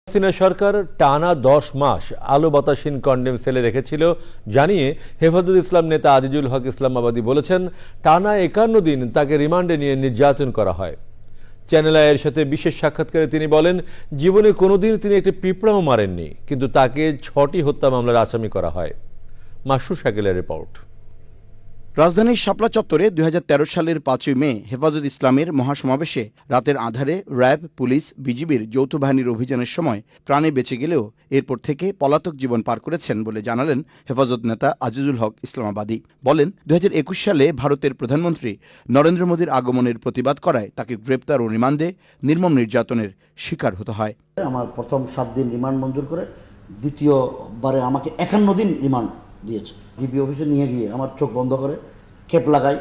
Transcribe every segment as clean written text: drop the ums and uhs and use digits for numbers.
হাসিনা সরকার টানা 10 মাস আলো বাতাসহীন কন্ডেম সেলে রেখেছিল জানিয়ে হেফাজত ইসলাম নেতা আজিজুল হক ইসলামাবাদী বলেছেন, টানা 51 দিন তাকে রিমান্ডে নিয়ে নির্যাতন করা হয়। চ্যানেল আইয়ের সাথে বিশেষ সাক্ষাৎকারে তিনি বলেন, জীবনে কোনোদিন তিনি একটি পিঁপড়াও মারেননি, কিন্তু তাকে 6টি হত্যা মামলার আসামি করা হয়। মাসুর শাকিলের রিপোর্ট। রাজধানীর শাপলা চত্বরে 2013 সালের 5ই মে হেফাজত ইসলামের মহাসমাবেশে রাতের আঁধারে র্যাব, পুলিশ, বিজিবির যৌথ বাহিনীর অভিযানের সময় প্রাণে বেঁচে গেলেও এরপর থেকে পলাতক জীবন পার করেছেন বলে জানালেন হেফাজত নেতা আজিজুল হক ইসলামাবাদী। বলেন, 2021 সালে ভারতের প্রধানমন্ত্রী নরেন্দ্র মোদীর আগমনের প্রতিবাদ করায় তাকে গ্রেপ্তার ও রিমান্ডে নির্মম নির্যাতনের শিকার হতে হয়। আমার প্রথম 7 দিন রিমান্ড মঞ্জুর করে দ্বিতীয়বারে আমাকে 51 দিন রিমান্ড দিয়েছে। ডিবি অফিসে নিয়ে গিয়ে আমার চোখ বন্ধ করে ক্যাপ লাগাই,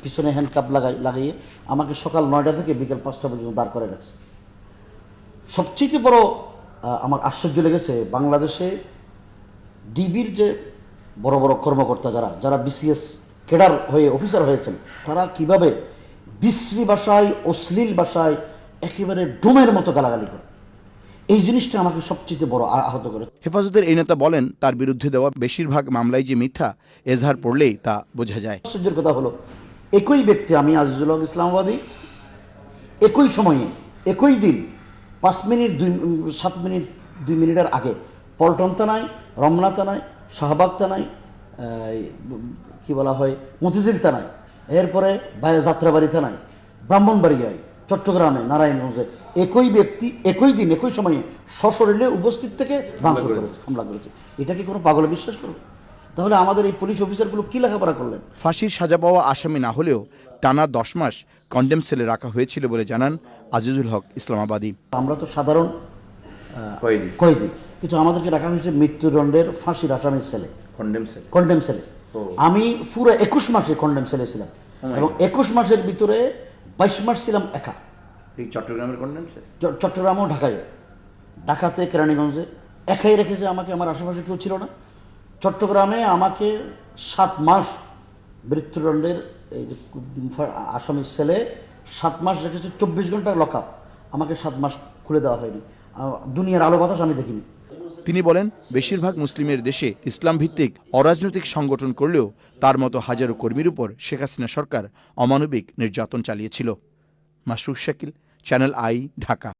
পিছনে হ্যান্ডকাপ লাগিয়ে আমাকে সকাল 9টা থেকে বিকেল 5টা পর্যন্ত দাঁড় করে রাখছে। সবচেয়ে বড় আমার আশ্চর্য লেগেছে, বাংলাদেশে ডিবির যে বড় বড় কর্মকর্তা যারা বিসিএস ক্যাডার হয়ে অফিসার হয়েছেন, তারা কিভাবে বিশ্রী ভাষায়, অশ্লীল ভাষায় একেবারে ডোমের মতো গালাগালি করে। এই জিনিসটা আমাকে সবচেয়ে বড় আহত করে। হেফাজতের এই নেতা বলেন, তার বিরুদ্ধে দেওয়া বেশিরভাগ মামলাই যে মিথ্যা, এজাহার পড়লেই তা বোঝা যায়। আশ্চর্যের কথা হলো, একই ব্যক্তি, আমি আজিজুল হক ইসলামাবাদী, একই সময়ে একই দিন 5 মিনিট 7 মিনিট 2 মিনিটের আগে পল্টন থানায়, রমনা থানায়, শাহবাগ থানায়, কি বলা হয়, মতিঝিল থানায়, এরপরে যাত্রাবাড়ি থানায়, ব্রাহ্মণবাড়িয়ায়, চট্টগ্রামে, নারায়ণগঞ্জে একই ব্যক্তি একই দিন একই সময়ে সশরীরে উপস্থিত থেকে ভাঙচুর করেছে, হামলা করেছে। এটা কি কোনো পাগলে বিশ্বাস করবে? তাহলে আমাদের এই পুলিশ অফিসারগুলো কি লেখাপড়া করলেন? ফাঁসির সাজা পাওয়া আসামি না হলেও টানা 10 মাস কন্ডেম সেলে রাখা হয়েছিল বলে জানান আজিজুল হক ইসলামাবাদী। আমরা তো সাধারণ কয়েদি, কিন্তু আমাদেরকে রাখা হয়েছে মৃত্যুদণ্ডের ফাঁসির আসামির সেলে, কন্ডেম সেলে। আমি পুরো 21 মাসে কন্ডেম সেলে ছিলাম এবং 21 মাসের ভিতরে 22 মাস ছিলাম একা। চট্টগ্রামের কন্ডেম সেল, চট্টগ্রামও ঢাকাতে কেরানীগঞ্জে একাই রেখেছে আমাকে, আমার আশেপাশে কেউ ছিল না। চট্টগ্রামে আমাকে 7 মাস মৃত্যুদণ্ডের এই আসামির ছেলে 7 মাস রেখেছে, 24 ঘন্টা লকআপ। আমাকে 7 মাস খুলে দেওয়া হয়নি। দুনিয়ার আলো বাতাস আমি দেখিনি। তিনি বলেন, বেশিরভাগ মুসলিমের দেশে ইসলাম ভিত্তিক অরাজনৈতিক সংগঠন করলেও তার মতো হাজারো কর্মীর উপর শেখ হাসিনা সরকার অমানবিক নির্যাতন চালিয়েছিল। মাসুর শাকিল, চ্যানেল আই, ঢাকা।